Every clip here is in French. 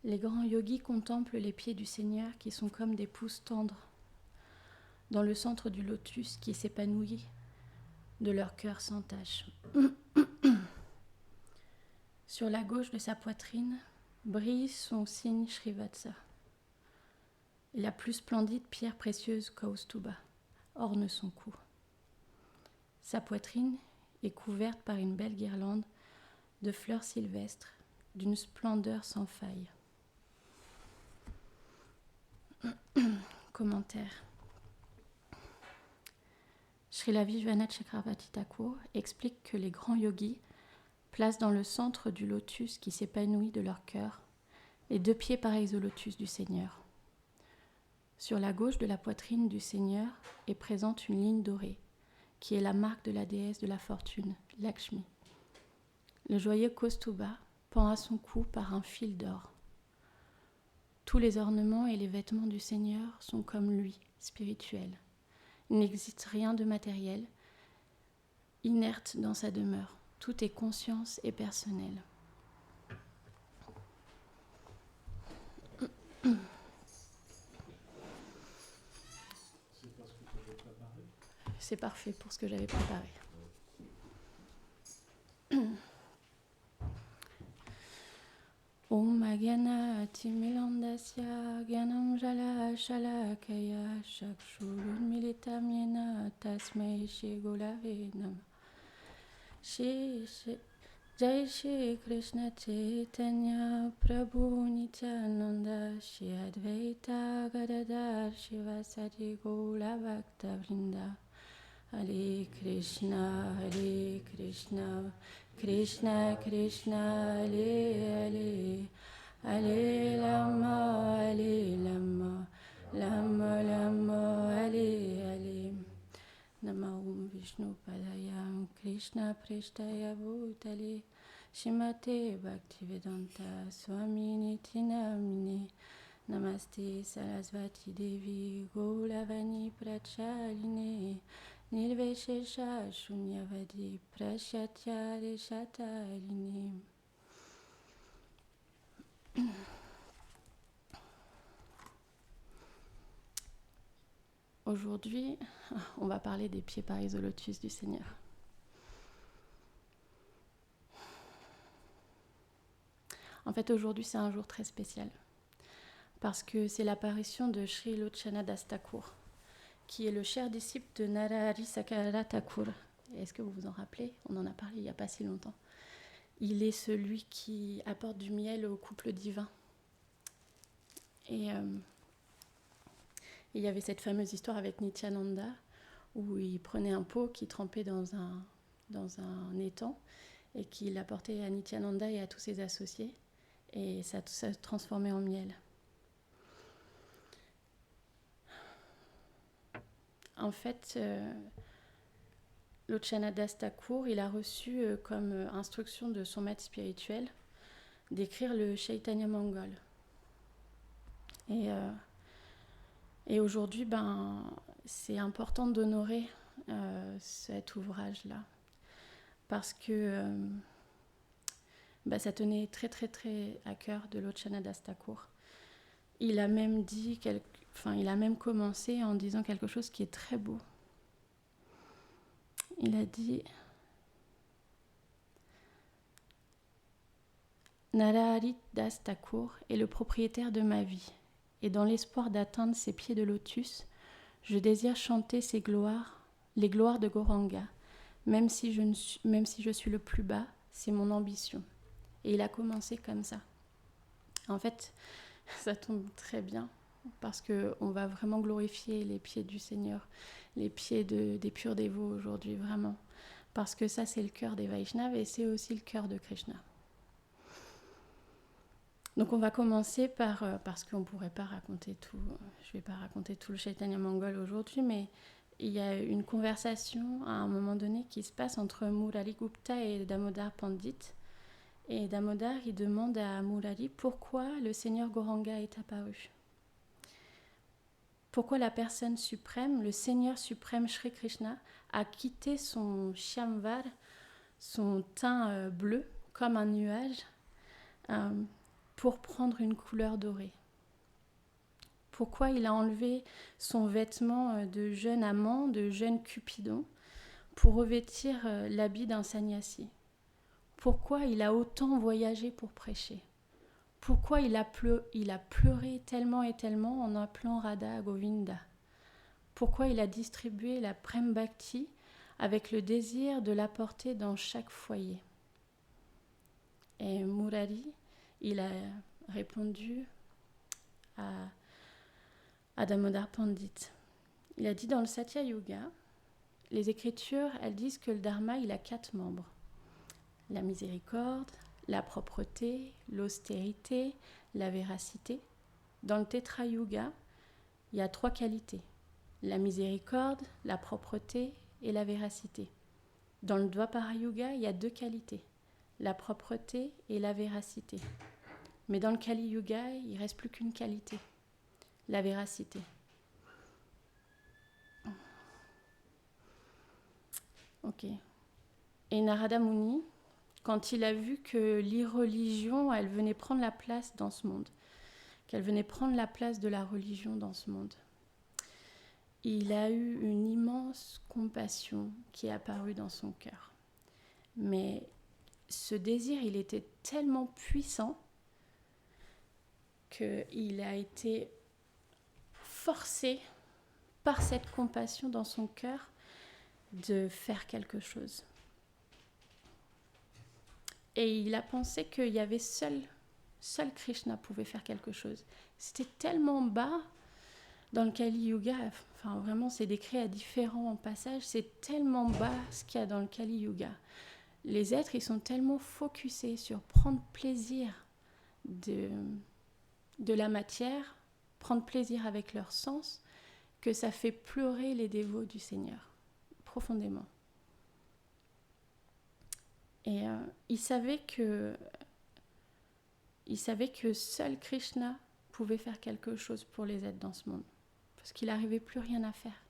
Les grands yogis contemplent les pieds du Seigneur qui sont comme des pousses tendres dans le centre du lotus qui s'épanouit de leur cœur sans tache. Sur la gauche de sa poitrine brille son signe Srivatsa. Et la plus splendide pierre précieuse Kaustuba orne son cou. Sa poitrine est couverte par une belle guirlande de fleurs sylvestres d'une splendeur sans faille. Commentaire. Srila Vishwanath Chakravarti Thakur explique que les grands yogis placent dans le centre du lotus qui s'épanouit de leur cœur les 2 pieds pareils au lotus du Seigneur. Sur la gauche de la poitrine du Seigneur est présente une ligne dorée, qui est la marque de la déesse de la fortune, Lakshmi. Le joyeux Kaustuba pend à son cou par un fil d'or. Tous les ornements et les vêtements du Seigneur sont comme lui, spirituels. Il n'existe rien de matériel, inerte dans sa demeure. Tout est conscience et personnel. C'est parfait pour ce que j'avais préparé. Om Agyana Timilandasya Gyanam Jala Shalakaya Chakshurun Militam Yena Tasmai Shri Gurave Namah. Jai Shri Krishna Chaitanya Prabhu Nityananda Shri Advaita Gadadhar Shivasati Gaura Bhakta Vrinda. Hare Krishna, Krishna Krishna, Hare Hare, Hare Rama, Rama Rama, Hare Hare. Namo Vishnu Padaya, Krishna Preshtaya Bhutale, Shrimate Bhaktivedanta Swami Niti Namine. Namaste Sarasvati Devi Gauravani Prachaline Nirveshesha Shunyavadi Prashyatya Reshataline. Aujourd'hui, on va parler des pieds pareils au lotus du Seigneur. En fait, aujourd'hui, c'est un jour très spécial parce que c'est l'apparition de Sri Lochana Das Thakur, qui est le cher disciple de Narahari Sankara Thakur. Est-ce que vous vous en rappelez ? On en a parlé il n'y a pas si longtemps. Il est celui qui apporte du miel au couple divin. Et il y avait cette fameuse histoire avec Nityananda, où il prenait un pot qu'il trempait dans un étang et qu'il apportait à Nityananda et à tous ses associés. Et ça se transformait en miel. En fait, Lochana Das Thakur, il a reçu comme instruction de son maître spirituel d'écrire le Chaitanya Mangala. Et aujourd'hui, c'est important d'honorer cet ouvrage-là, parce que ça tenait très très très à cœur de Lochana Das Thakur. Il a même commencé en disant quelque chose qui est très beau. Il a dit Narahari Das Thakur est le propriétaire de ma vie, et dans l'espoir d'atteindre ses pieds de lotus, je désire chanter ses gloires, les gloires de Gauranga, même si je suis le plus bas, c'est mon ambition. Et il a commencé comme ça. En fait, ça tombe très bien, parce qu'on va vraiment glorifier les pieds du Seigneur, les pieds des purs dévots aujourd'hui, vraiment. Parce que ça, c'est le cœur des Vaishnavas et c'est aussi le cœur de Krishna. Donc on va commencer parce qu'on ne pourrait pas raconter tout, je ne vais pas raconter tout le Chaitanya Mangala aujourd'hui, mais il y a une conversation à un moment donné qui se passe entre Murari Gupta et Damodar Pandit. Et Damodar, il demande à Murari pourquoi le Seigneur Gauranga est apparu. Pourquoi la personne suprême, le Seigneur suprême Shri Krishna, a quitté son shyamvar, son teint bleu, comme un nuage, pour prendre une couleur dorée? Pourquoi il a enlevé son vêtement de jeune amant, de jeune Cupidon, pour revêtir l'habit d'un sannyasi? Pourquoi il a autant voyagé pour prêcher? Pourquoi il a pleuré tellement et tellement en appelant Radha Govinda? Pourquoi il a distribué la Prem Bhakti avec le désir de l'apporter dans chaque foyer? Et Murari, il a répondu à Damodar Pandit. Il a dit dans le Satya Yuga, les écritures, elles disent que le dharma, il a 4 membres. La miséricorde, la propreté, l'austérité, la véracité. Dans le Tetra Yuga, il y a 3 qualités. La miséricorde, la propreté et la véracité. Dans le Dwapara Yuga, il y a 2 qualités. La propreté et la véracité. Mais dans le Kali Yuga, il ne reste plus qu'une qualité. La véracité. Ok. Et Narada Muni, quand il a vu que l'irreligion, elle venait prendre la place dans ce monde, qu'elle venait prendre la place de la religion dans ce monde, il a eu une immense compassion qui est apparue dans son cœur. Mais ce désir, il était tellement puissant qu'il a été forcé par cette compassion dans son cœur de faire quelque chose. Et il a pensé qu'il y avait seul Krishna pouvait faire quelque chose. C'était tellement bas dans le Kali Yuga, enfin vraiment c'est décrit à différents passages, c'est tellement bas ce qu'il y a dans le Kali Yuga. Les êtres, ils sont tellement focusés sur prendre plaisir de la matière, prendre plaisir avec leurs sens, que ça fait pleurer les dévots du Seigneur, profondément. Et il savait que seul Krishna pouvait faire quelque chose pour les êtres dans ce monde, parce qu'il n'arrivait plus rien à faire.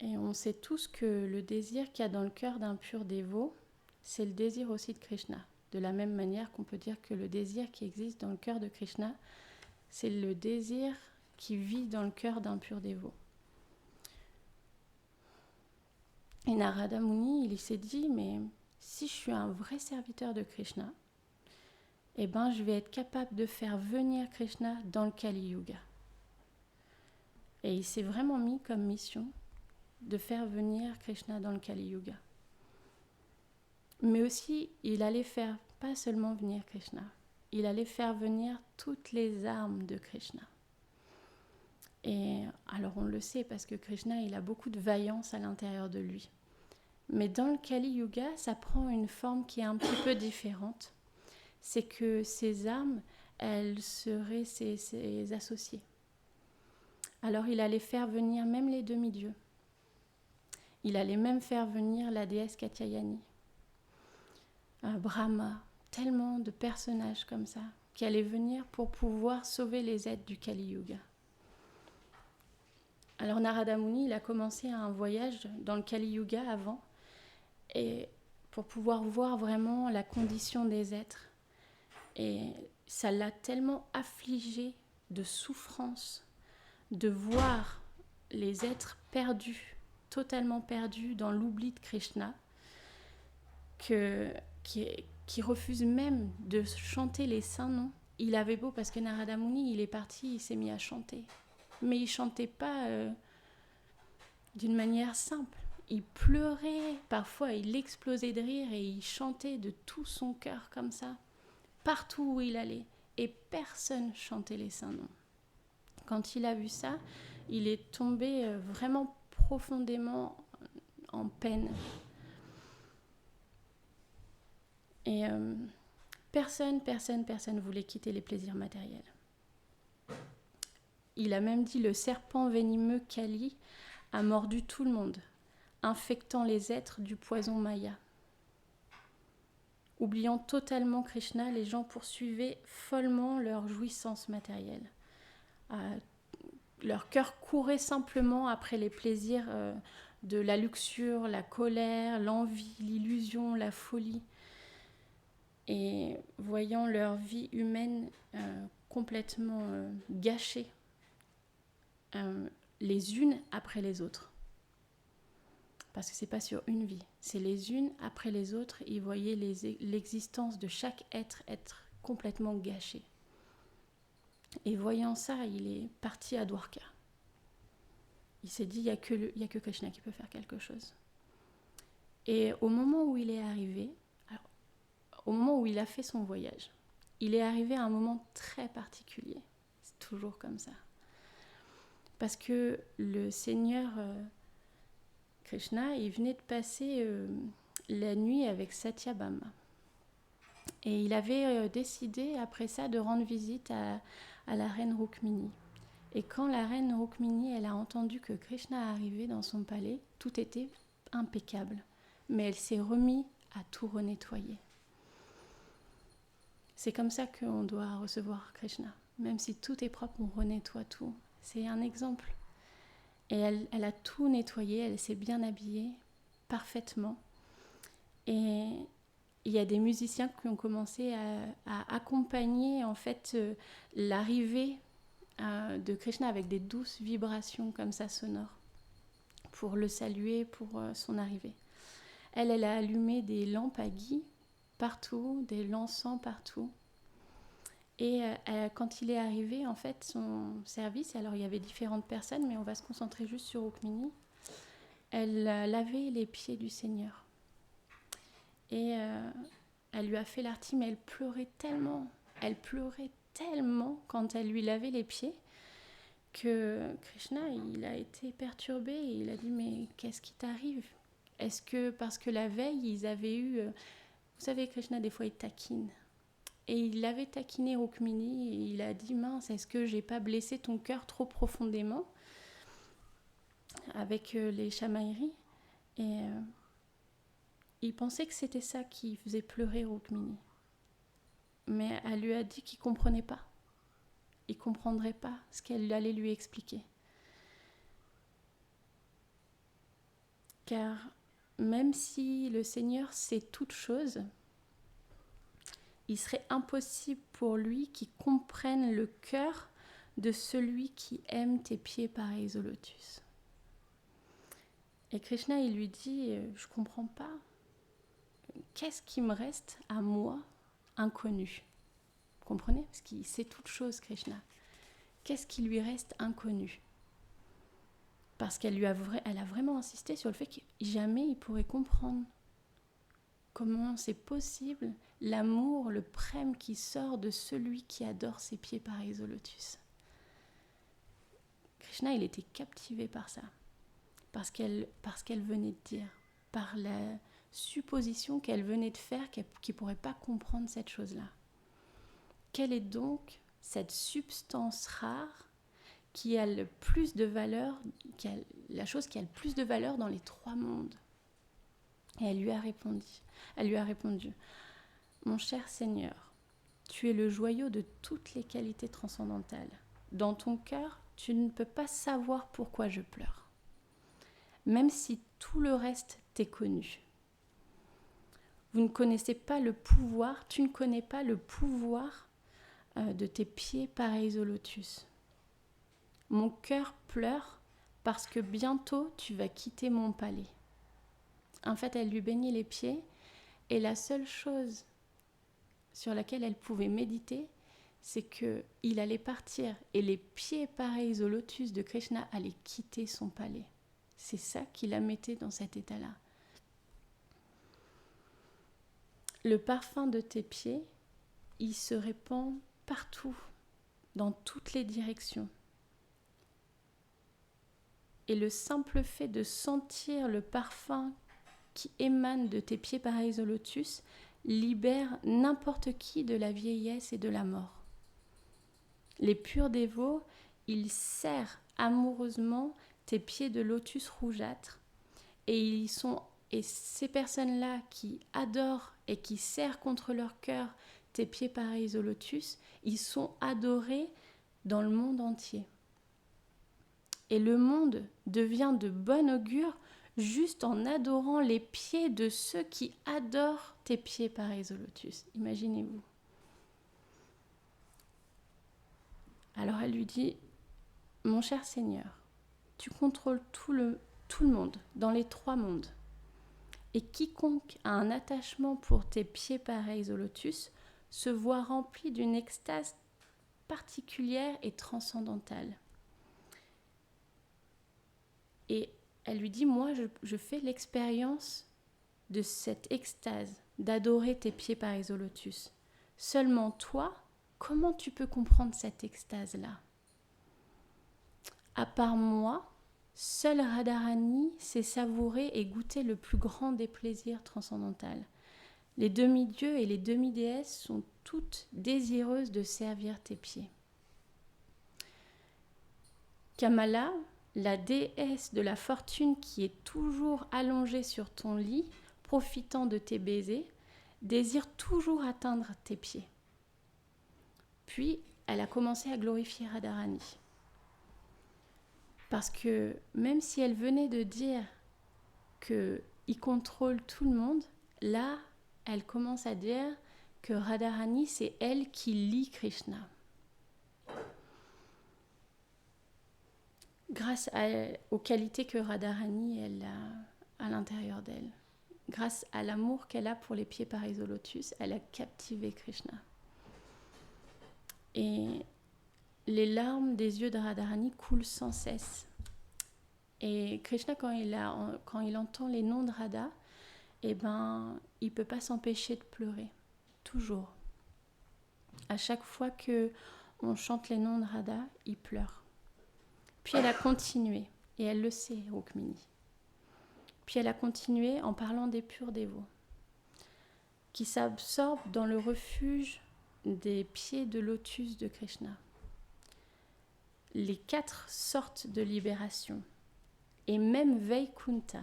Et on sait tous que le désir qu'il y a dans le cœur d'un pur dévot, c'est le désir aussi de Krishna. De la même manière qu'on peut dire que le désir qui existe dans le cœur de Krishna, c'est le désir qui vit dans le cœur d'un pur dévot. Et Narada Muni, il s'est dit, mais si je suis un vrai serviteur de Krishna, eh ben, je vais être capable de faire venir Krishna dans le Kali Yuga. Et il s'est vraiment mis comme mission de faire venir Krishna dans le Kali Yuga. Mais aussi, il allait faire pas seulement venir Krishna, il allait faire venir toutes les armes de Krishna. Et alors on le sait parce que Krishna, il a beaucoup de vaillance à l'intérieur de lui. Mais dans le Kali Yuga, ça prend une forme qui est un petit peu différente. C'est que ces armes, elles seraient ses associés. Alors il allait faire venir même les demi-dieux. Il allait même faire venir la déesse Katyayani, Brahma, tellement de personnages comme ça, qui allaient venir pour pouvoir sauver les êtres du Kali Yuga. Alors Narada Muni, il a commencé un voyage dans le Kali Yuga avant, et pour pouvoir voir vraiment la condition des êtres. Et ça l'a tellement affligé de souffrance de voir les êtres perdus, totalement perdus dans l'oubli de Krishna, qui refuse même de chanter les saints noms. Il avait beau, parce que Narada Muni, il est parti, il s'est mis à chanter. Mais il ne chantait pas d'une manière simple. Il pleurait, parfois il explosait de rire et il chantait de tout son cœur comme ça, partout où il allait. Et personne chantait les saints noms. Quand il a vu ça, il est tombé vraiment profondément en peine. Et personne voulait quitter les plaisirs matériels. Il a même dit, le serpent venimeux Kali a mordu tout le monde, infectant les êtres du poison Maya. Oubliant totalement Krishna, les gens poursuivaient follement leur jouissance matérielle. Leur cœur courait simplement après les plaisirs de la luxure, la colère, l'envie, l'illusion, la folie. Et voyant leur vie humaine complètement gâchée, les unes après les autres. Parce que c'est pas sur une vie, c'est les unes après les autres. Il voyait l'existence de chaque être complètement gâchée. Et voyant ça, il est parti à Dwarka. Il s'est dit, il n'y a que Krishna qui peut faire quelque chose. Et au moment où il est arrivé, au moment où il a fait son voyage, il est arrivé à un moment très particulier. C'est toujours comme ça. Parce que le Seigneur Krishna, il venait de passer la nuit avec Satyabhama. Et il avait décidé, après ça, de rendre visite à la reine Rukmini. Et quand la reine Rukmini, elle a entendu que Krishna arrivait dans son palais, tout était impeccable. Mais elle s'est remise à tout renettoyer. C'est comme ça qu'on doit recevoir Krishna. Même si tout est propre, on renettoie tout. C'est un exemple. Et elle a tout nettoyé, elle s'est bien habillée, parfaitement. Et il y a des musiciens qui ont commencé à accompagner en fait l'arrivée de Krishna avec des douces vibrations comme ça sonores pour le saluer, pour son arrivée. Elle a allumé des lampes à ghee partout, des l'encens partout. Et quand il est arrivé, en fait, son service, alors il y avait différentes personnes, mais on va se concentrer juste sur Rukmini. Elle lavait les pieds du Seigneur. Et elle lui a fait l'arti, mais elle pleurait tellement quand elle lui lavait les pieds que Krishna, il a été perturbé et il a dit, mais qu'est-ce qui t'arrive ? Est-ce que parce que la veille, ils avaient eu... vous savez, Krishna, des fois, il taquine. Et il avait taquiné Rukmini et il a dit, mince, est-ce que j'ai pas blessé ton cœur trop profondément avec les chamailleries ? Et il pensait que c'était ça qui faisait pleurer Rukmini. Mais elle lui a dit qu'il ne comprenait pas. Il ne comprendrait pas ce qu'elle allait lui expliquer. Car même si le Seigneur sait toutes choses, il serait impossible pour lui qu'il comprenne le cœur de celui qui aime tes pieds pareils au lotus. Et Krishna, il lui dit, je ne comprends pas. Qu'est-ce qui me reste à moi, inconnu ? Vous comprenez ? Parce qu'il sait toutes choses, Krishna. Qu'est-ce qui lui reste inconnu ? Parce qu'elle a vraiment insisté sur le fait que jamais il pourrait comprendre comment c'est possible l'amour, le prème qui sort de celui qui adore ses pieds pareils au lotus. Krishna, il était captivé par ça, parce qu'elle venait de dire, par la supposition qu'elle venait de faire, qu'il ne pourrait pas comprendre cette chose-là. Quelle est donc cette substance rare qui a le plus de valeur, la chose qui a le plus de valeur dans les trois mondes ? Et elle lui a répondu, mon cher Seigneur, tu es le joyau de toutes les qualités transcendantales. Dans ton cœur, tu ne peux pas savoir pourquoi je pleure, même si tout le reste t'est connu. Tu ne connais pas le pouvoir de tes pieds pareils au lotus. Mon cœur pleure parce que bientôt tu vas quitter mon palais. En fait, elle lui baignait les pieds et la seule chose sur laquelle elle pouvait méditer, c'est qu'il allait partir et les pieds pareils au lotus de Krishna allaient quitter son palais. C'est ça qui la mettait dans cet état-là. Le parfum de tes pieds, il se répand partout, dans toutes les directions. Et le simple fait de sentir le parfum qui émane de tes pieds pareils au lotus libère n'importe qui de la vieillesse et de la mort. Les purs dévots, ils serrent amoureusement tes pieds de lotus rougeâtres et ces personnes-là qui adorent et qui serrent contre leur cœur tes pieds pareils au lotus, ils sont adorés dans le monde entier. Et le monde devient de bon augure juste en adorant les pieds de ceux qui adorent tes pieds pareils au lotus. Imaginez-vous. Alors elle lui dit, mon cher Seigneur, tu contrôles tout le monde, dans les 3 mondes. Et quiconque a un attachement pour tes pieds pareils au lotus se voit rempli d'une extase particulière et transcendantale. Et elle lui dit, moi je fais l'expérience de cette extase, d'adorer tes pieds pareils au lotus. Seulement toi, comment tu peux comprendre cette extase-là ? À part moi, seul Radharani sait savourer et goûter le plus grand des plaisirs transcendantaux. Les demi-dieux et les demi-déesses sont toutes désireuses de servir tes pieds. Kamala, la déesse de la fortune qui est toujours allongée sur ton lit, profitant de tes baisers, désire toujours atteindre tes pieds. Puis, elle a commencé à glorifier Radharani. Parce que même si elle venait de dire qu'il contrôle tout le monde, là, elle commence à dire que Radharani, c'est elle qui lie Krishna. Grâce aux qualités que Radharani elle a à l'intérieur d'elle, grâce à l'amour qu'elle a pour les pieds pareils au lotus, elle a captivé Krishna. Et les larmes des yeux de Radharani coulent sans cesse. Et Krishna, quand il entend les noms de Radha, il ne peut pas s'empêcher de pleurer, toujours. À chaque fois qu'on chante les noms de Radha, il pleure. Puis elle a continué, et elle le sait, Rukmini. Puis elle a continué en parlant des purs dévots, qui s'absorbent dans le refuge des pieds de lotus de Krishna. Les 4 sortes de libération, et même Vaikunta,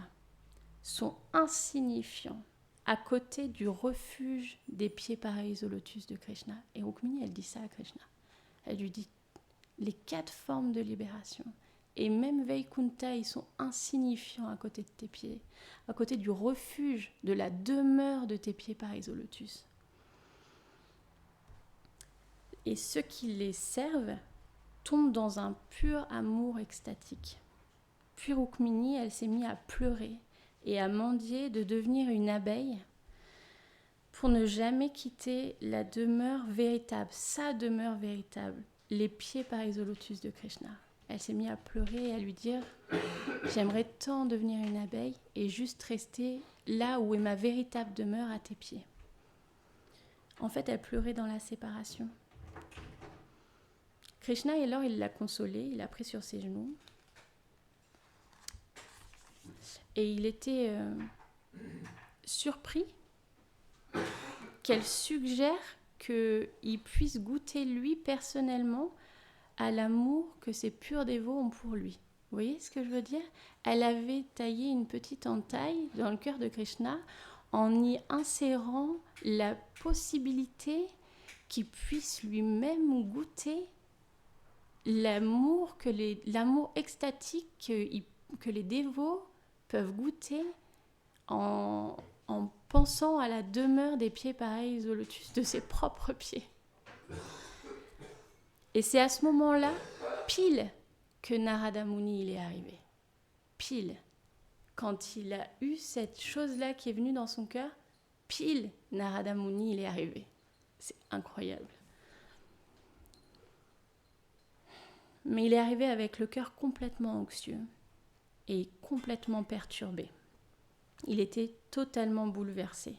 sont insignifiants à côté du refuge des pieds pareils au lotus de Krishna. Et Rukmini, elle dit ça à Krishna. Elle lui dit, les 4 formes de libération, et même Vaikunta, ils sont insignifiants à côté de tes pieds, à côté du refuge, de la demeure de tes pieds pareils au lotus. Et ceux qui les servent tombent dans un pur amour extatique. Puis Rukmini, elle s'est mise à pleurer et à mendier de devenir une abeille pour ne jamais quitter la demeure véritable, sa demeure véritable, les pieds pareils au lotus de Krishna. Elle s'est mise à pleurer et à lui dire « J'aimerais tant devenir une abeille et juste rester là où est ma véritable demeure à tes pieds. » En fait, elle pleurait dans la séparation. Krishna, alors, il l'a consolée, il l'a pris sur ses genoux. Et il était surpris qu'elle suggère qu'il puisse goûter lui personnellement à l'amour que ces purs dévots ont pour lui. Vous voyez ce que je veux dire ? Elle avait taillé une petite entaille dans le cœur de Krishna en y insérant la possibilité qu'il puisse lui-même goûter l'amour extatique que les dévots peuvent goûter en pensant à la demeure des pieds pareils au lotus de ses propres pieds. Et c'est à ce moment-là, pile, que Narada Muni il est arrivé. Pile. Quand il a eu cette chose-là qui est venue dans son cœur, pile, Narada Muni il est arrivé. C'est incroyable. Mais il est arrivé avec le cœur complètement anxieux et complètement perturbé. Il était totalement bouleversé.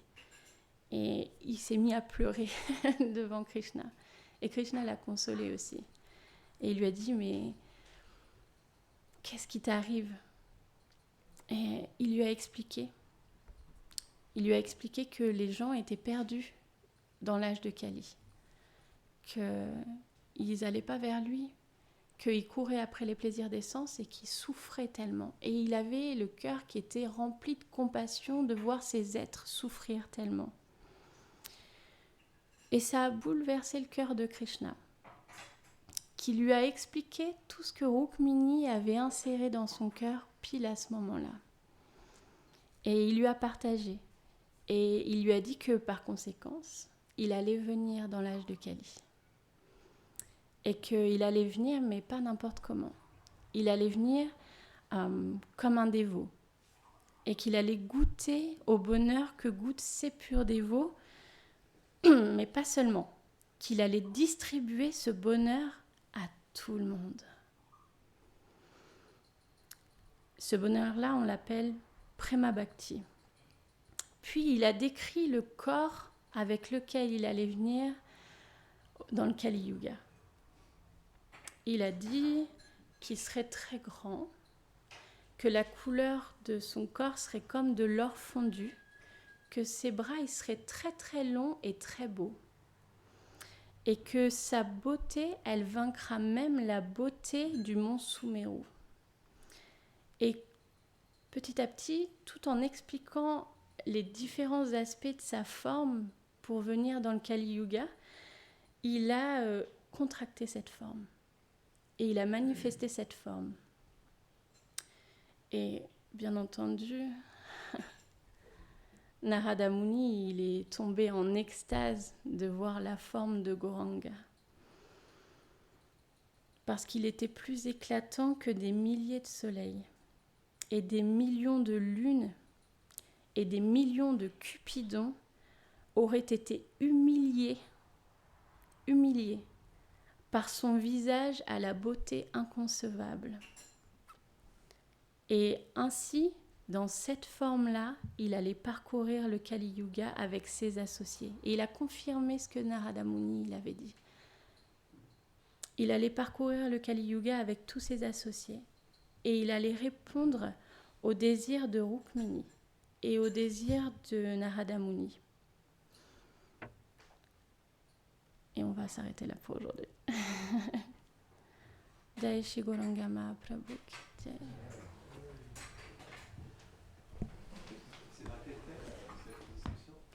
Et il s'est mis à pleurer devant Krishna. Et Krishna l'a consolé aussi. Et il lui a dit, mais qu'est-ce qui t'arrive ? Et il lui a expliqué. Il lui a expliqué que les gens étaient perdus dans l'âge de Kali. Qu'ils n'allaient pas vers lui, qu'ils couraient après les plaisirs des sens et qu'ils souffraient tellement. Et il avait le cœur qui était rempli de compassion de voir ces êtres souffrir tellement. Et ça a bouleversé le cœur de Krishna, qui lui a expliqué tout ce que Rukmini avait inséré dans son cœur pile à ce moment-là. Et il lui a partagé. Et il lui a dit que par conséquence, il allait venir dans l'âge de Kali. Et qu'il allait venir, mais pas n'importe comment. Il allait venir comme un dévot. Et qu'il allait goûter au bonheur que goûtent ces purs dévots, mais pas seulement. Qu'il allait distribuer ce bonheur à tout le monde. Ce bonheur-là, on l'appelle Prema Bhakti. Puis il a décrit le corps avec lequel il allait venir dans le Kali Yuga. Il a dit qu'il serait très grand, que la couleur de son corps serait comme de l'or fondu, que ses bras ils seraient très très longs et très beaux, et que sa beauté, elle vaincra même la beauté du mont Sumeru. Et petit à petit, tout en expliquant les différents aspects de sa forme pour venir dans le Kali Yuga, il a contracté cette forme et il a manifesté cette forme. Et bien entendu, Narada Muni, il est tombé en extase de voir la forme de Gauranga. Parce qu'il était plus éclatant que des milliers de soleils et des millions de lunes et des millions de cupidons auraient été humiliés par son visage à la beauté inconcevable. Et ainsi, dans cette forme-là, il allait parcourir le Kali Yuga avec ses associés. Et il a confirmé ce que Narada Muni avait dit. Il allait parcourir le Kali Yuga avec tous ses associés. Et il allait répondre au désir de Rukmini et au désir de Narada Muni. Et on va s'arrêter là pour aujourd'hui. Jai Shri Gauranga Mahaprabhu ki Jai.